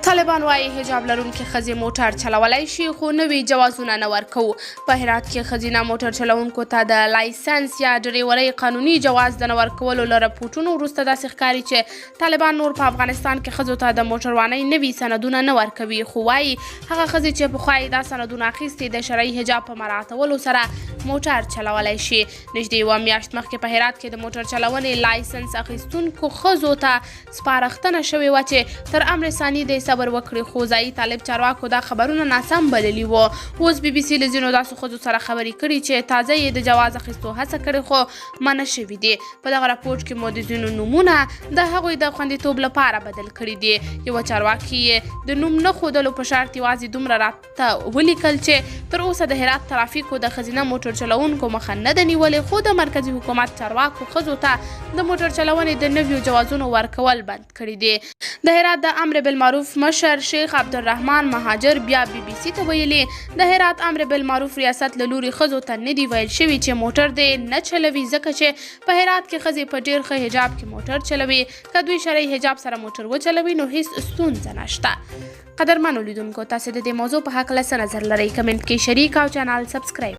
طالبان وایي حجاب لرونکي ښځې موټر چلولی شي خو نوي جوازونه نه ورکوو. په هرات کې ښځینه موټر چلوونکو ته د لایسنس یا ډریورۍ قانوني جواز د نه ورکولو له رپوټونو وروسته داسې ښکاري چې طالبان نور په افغانستان کې ښځو ته د موټروانۍ نوي سندونه نه ورکوي، خو وایي هغه ښځې چې پخوا یې دا سندونه اخیستي د شرعي حجاب په مراعاتولو سره موټر چلولی شي. نږدې یوه میاشت مخکې په هرات کې د موټر چلونې لایسنس اخیستونکو ښځو ته سپارښتنه شوې وه چې تر امر ثاني د صبر وکړي، خو ځایي طالب چارواکو دا خبرونه ناسم بللي وو. اوس بي بي سي له ځینو داسې ښځو سره خبرې کړي چې تازه یې د جواز اخیستو هڅه کړې خو منع شوي دي. په دغه راپورټ کې مو د ځینو نومونه د هغوی د خوندیتوب لپاره بدل کړي دي. یوه چارواکي یې د نوم نه ښودلو په شرط یوازې دومره راته ولیکل چې تر اوسه د هرات ترافیکو د ښځینه موټر چلوونکو مخه نه ده نیولې، خو د مرکزي حکومت چارواکو ښځو ته د موټر چلونې د نویو جوازونو ورکول بند کړي دي. د هرات د امر بالمعروف مشر شیخ عبدالرحمن مهاجر بیا بي بي سي ته ویلي د هرات امر بالمعروف ریاست له لوري ښځو ته نه دي ویل شوي چې موټر دې نه چلوي، ځکه چې په هرات کې ښځې په ډېر ښه حجاب کې موټر چلوي. که دوی شرعي حجاب سره موټر وچلوي نو هیڅ ستونزه نشته. قدرمنو لیدونکو، تاسو د دې موضوع په هکله څه نظر لرئ؟ کمنټ کې شریک او چینل سبسکرایب